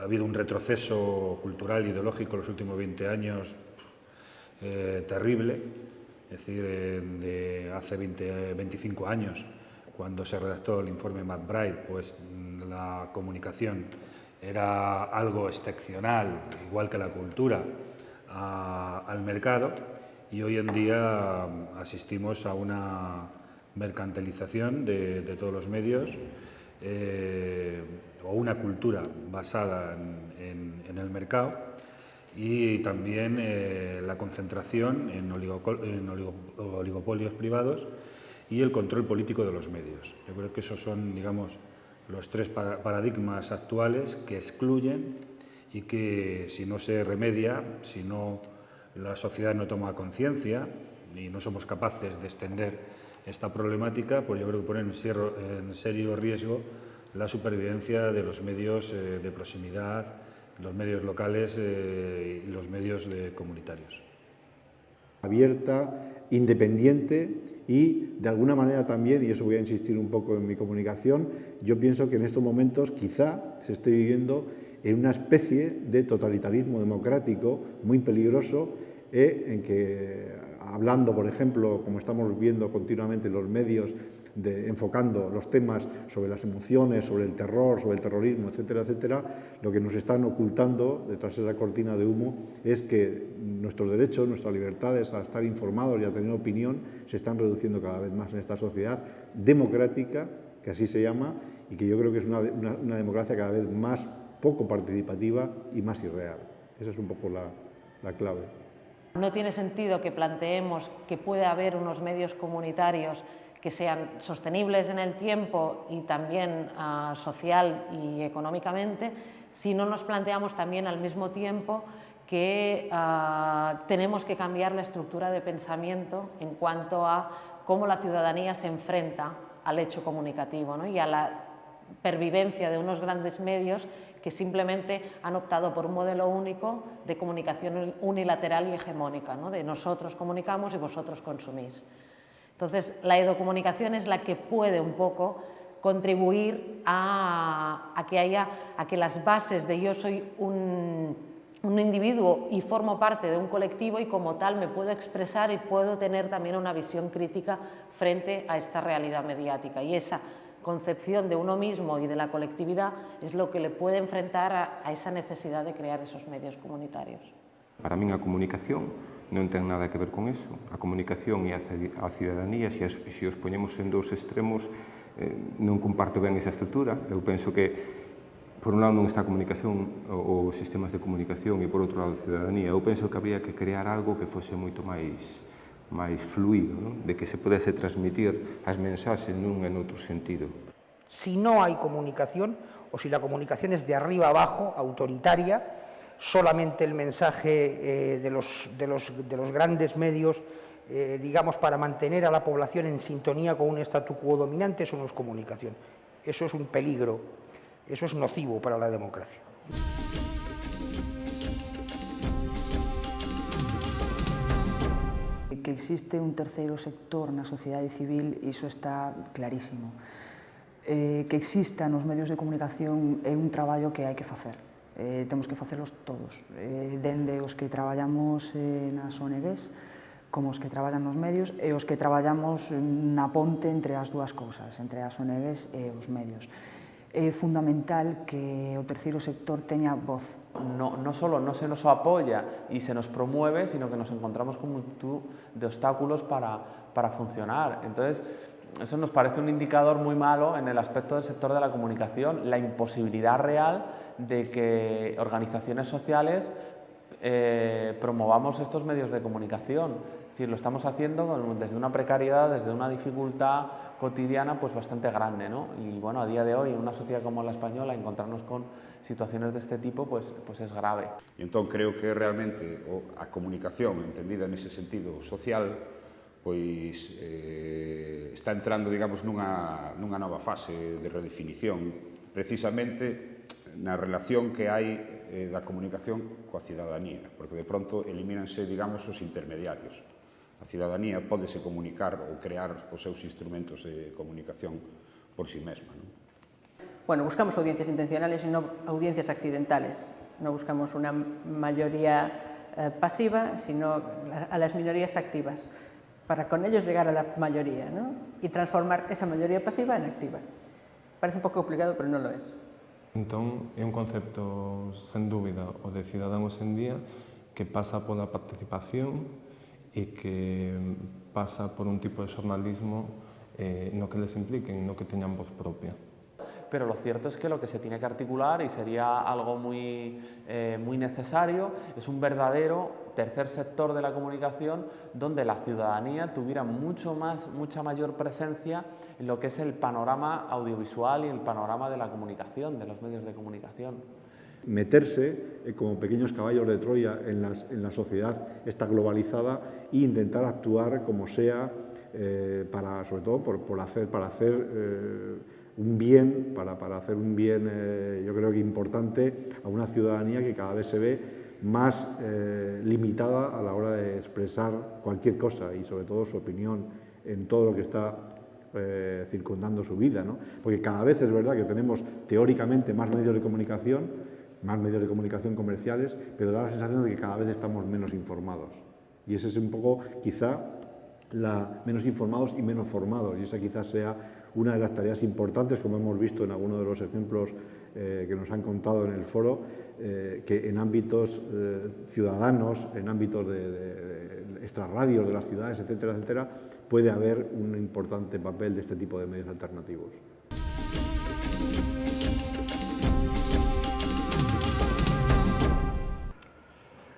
ha habido un retroceso cultural e ideológico en los últimos 20 años terrible, es decir, de hace 25 años, cuando se redactó el informe McBride, pues la comunicación era algo excepcional, igual que la cultura, al mercado, y hoy en día asistimos a una mercantilización de todos los medios, o una cultura basada en el mercado, y también la concentración en oligopolios privados y el control político de los medios. Yo creo que esos son, digamos, los tres paradigmas actuales que excluyen y que, si no se remedia, si no la sociedad no toma conciencia y no somos capaces de extender esta problemática, pues yo creo que ponen en serio riesgo la supervivencia de los medios de proximidad, los medios locales y los medios comunitarios. Abierta, independiente y, de alguna manera también, y eso voy a insistir un poco en mi comunicación, yo pienso que en estos momentos quizá se esté viviendo en una especie de totalitarismo democrático muy peligroso, en que, hablando, por ejemplo, como estamos viendo continuamente en los medios, enfocando los temas sobre las emociones, sobre el terror, sobre el terrorismo, etcétera, etcétera, lo que nos están ocultando detrás de esa cortina de humo es que nuestros derechos, nuestras libertades a estar informados y a tener opinión se están reduciendo cada vez más en esta sociedad democrática, que así se llama, y que yo creo que es una democracia cada vez más poco participativa y más irreal. Esa es un poco la clave. No tiene sentido que planteemos que puede haber unos medios comunitarios que sean sostenibles en el tiempo y también social y económicamente, si no nos planteamos también al mismo tiempo que tenemos que cambiar la estructura de pensamiento en cuanto a cómo la ciudadanía se enfrenta al hecho comunicativo, ¿no? Y a la pervivencia de unos grandes medios que simplemente han optado por un modelo único de comunicación unilateral y hegemónica, ¿no? De nosotros comunicamos y vosotros consumís. Entonces, la educomunicación es la que puede un poco contribuir a que las bases de yo soy un individuo y formo parte de un colectivo y como tal me puedo expresar y puedo tener también una visión crítica frente a esta realidad mediática. Y esa concepción de uno mismo y de la colectividad es lo que le puede enfrentar a esa necesidad de crear esos medios comunitarios. Para min a comunicación non ten nada que ver con eso. A comunicación e a cidadanía, se os poñemos en dous extremos, non comparto ben esa estrutura. Eu penso que, por un lado, non está a comunicación, os sistemas de comunicación, e por outro lado, a cidadanía. Eu penso que habría que crear algo que fose moito máis fluido, ¿no? De que se pudese transmitir as mensaxes nun e noutro sentido. Si no hay comunicación, o si la comunicación es de arriba abajo, autoritaria, solamente el mensaje de los grandes medios, digamos, para mantener a la población en sintonía con un statu quo dominante, eso no es comunicación. Eso es un peligro, eso es nocivo para la democracia. Que existe un terceiro sector na sociedade civil, iso está clarísimo. Que exista nos medios de comunicación é un traballo que hai que facer. Temos que facelos todos, dende os que traballamos nas ONGs, como os que traballan nos medios e os que traballamos na ponte entre as dúas cousas, entre as ONGs e os medios. É fundamental que o terceiro sector teña voz. No solo no se nos apoya y se nos promueve, sino que nos encontramos con multitud de obstáculos para funcionar. Entonces, eso nos parece un indicador muy malo en el aspecto del sector de la comunicación, la imposibilidad real de que organizaciones sociales promovamos estos medios de comunicación. Es decir, lo estamos haciendo desde una precariedad, desde una dificultad cotidiana pues bastante grande, ¿no? Y bueno, a día de hoy, en una sociedad como la española, encontrarnos con situaciones de este tipo pues es grave. E entón creo que realmente a comunicación, entendida nese sentido social, pois está entrando, digamos, nunha nova fase de redefinición, precisamente na relación que hai da comunicación coa cidadanía, porque de pronto elimínanse, digamos, os intermediarios. A cidadanía pódese comunicar ou crear os seus instrumentos de comunicación por si mesma, non? Bueno, buscamos audiencias intencionales y no audiencias accidentales. No buscamos una mayoría pasiva, sino a las minorías activas, para con ellos llegar a la mayoría, ¿no? Y transformar esa mayoría pasiva en activa. Parece un pouco complicado, pero non lo es. Entón, é un concepto, sen dúbida, o de Ciudadanos en día, que pasa pola participación e que pasa por un tipo de xornalismo no que les impliquen, no que teñan voz propia. Pero lo cierto es que lo que se tiene que articular, y sería algo muy necesario, es un verdadero tercer sector de la comunicación donde la ciudadanía tuviera mucha mayor presencia en lo que es el panorama audiovisual y el panorama de la comunicación, de los medios de comunicación. Meterse como pequeños caballos de Troya en la sociedad esta globalizada e intentar actuar como sea, sobre todo para hacer un bien, para hacer un bien yo creo que importante a una ciudadanía que cada vez se ve más limitada a la hora de expresar cualquier cosa y sobre todo su opinión en todo lo que está circundando su vida, ¿no? Porque cada vez es verdad que tenemos teóricamente más medios de comunicación comerciales, pero da la sensación de que cada vez estamos menos informados. Y ese es un poco, quizá, menos informados y menos formados, y esa quizás sea una de las tareas importantes, como hemos visto en algunos de los ejemplos que nos han contado en el foro, que en ámbitos ciudadanos, en ámbitos de extrarradios de las ciudades, etcétera, etcétera, puede haber un importante papel de este tipo de medios alternativos.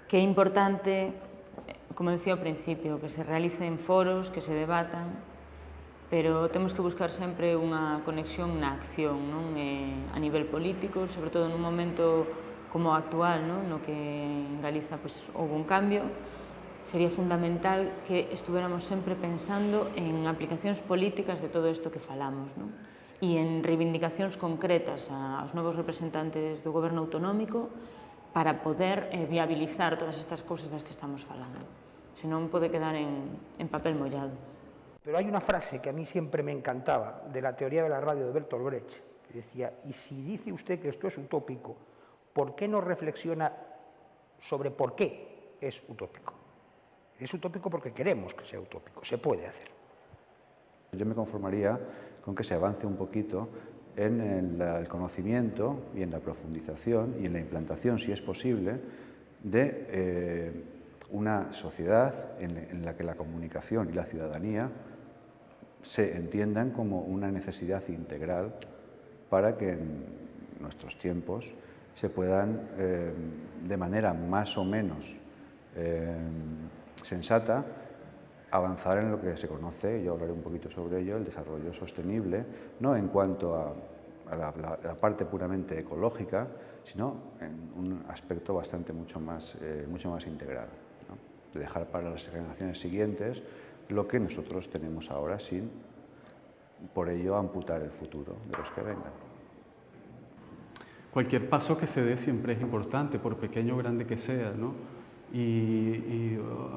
Que é importante, como decía ao principio, que se realicen foros, que se debatan, pero temos que buscar sempre unha conexión na acción, non? A nivel político, sobre todo nun momento como o actual, non? No que en Galiza houve un cambio, sería fundamental que estuveramos sempre pensando en aplicacións políticas de todo isto que falamos, non? E en reivindicacións concretas aos novos representantes do goberno autonómico para poder viabilizar todas estas cousas das que estamos falando. Senón pode quedar en papel mollado. Pero hay una frase que a mí siempre me encantaba de la teoría de la radio de Bertolt Brecht, que decía, y si dice usted que esto es utópico, ¿por qué no reflexiona sobre por qué es utópico? Es utópico porque queremos que sea utópico, se puede hacer. Yo me conformaría con que se avance un poquito en el conocimiento y en la profundización y en la implantación, si es posible, de una sociedad en la que la comunicación y la ciudadanía se entiendan como una necesidad integral para que en nuestros tiempos se puedan, de manera más o menos sensata, avanzar en lo que se conoce, yo hablaré un poquito sobre ello, el desarrollo sostenible, no en cuanto a la parte puramente ecológica, sino en un aspecto mucho más integral, ¿no? De dejar para las generaciones siguientes lo que nosotros tenemos ahora sin, por ello, amputar el futuro de los que vengan. Cualquier paso que se dé siempre es importante, por pequeño o grande que sea, ¿no? Y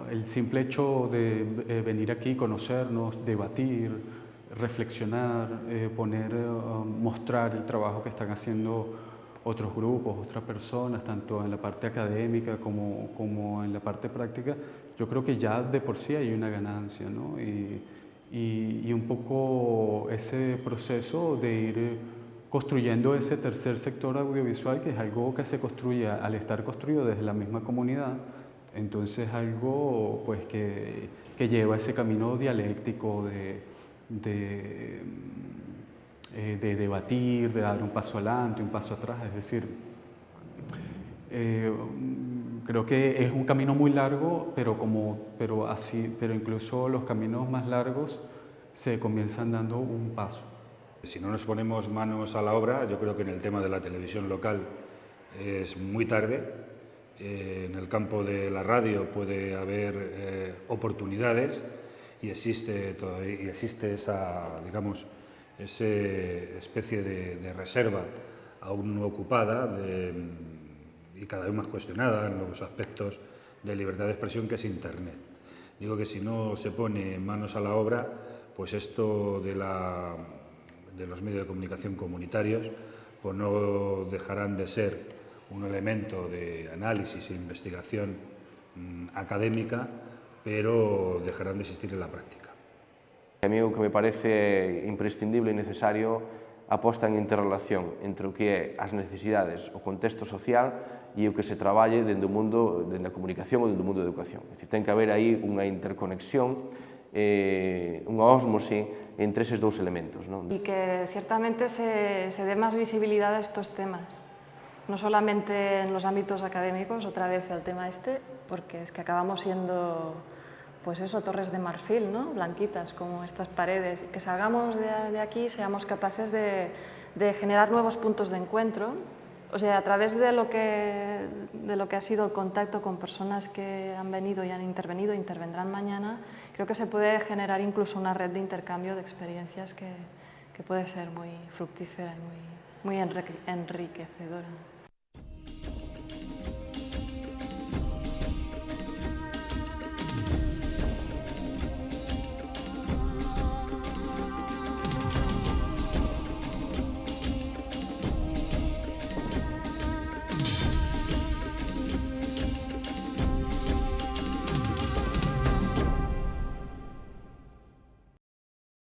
el simple hecho de venir aquí, conocernos, debatir, reflexionar, mostrar el trabajo que están haciendo otros grupos, otras personas, tanto en la parte académica como en la parte práctica, yo creo que ya de por sí hay una ganancia, ¿no? Y un poco ese proceso de ir construyendo ese tercer sector audiovisual, que es algo que se construye al estar construido desde la misma comunidad, entonces algo pues, que lleva ese camino dialéctico de debatir, de dar un paso adelante, un paso atrás, es decir, creo que es un camino muy largo, pero incluso los caminos más largos se comienzan dando un paso. Si no nos ponemos manos a la obra, yo creo que en el tema de la televisión local es muy tarde. En el campo de la radio puede haber oportunidades y existe esa, digamos, especie de reserva aún no ocupada y cada vez más cuestionada en los aspectos de libertad de expresión, que es Internet. Digo que si no se pone manos a la obra, pues esto de los medios de comunicación comunitarios, pues no dejarán de ser un elemento de análisis e investigación académica, pero dejarán de existir en la práctica. A mí o que me parece imprescindible e necesario a posta en interrelación entre o que é as necesidades, o contexto social e o que se traballe dentro do mundo da comunicación ou dentro do mundo da educación. É dicir, ten que haber aí unha interconexión, unha ósmose entre eses dous elementos. Y que ciertamente se dé más visibilidad a estos temas, no solamente en los ámbitos académicos, otra vez el tema este, porque es que acabamos siendo, pues eso, torres de marfil, ¿no? Blanquitas, como estas paredes, y que salgamos de aquí, seamos capaces de generar nuevos puntos de encuentro, o sea, a través de lo que ha sido el contacto con personas que han venido y han intervenido, intervendrán mañana, creo que se puede generar incluso una red de intercambio de experiencias que puede ser muy fructífera y muy enriquecedora.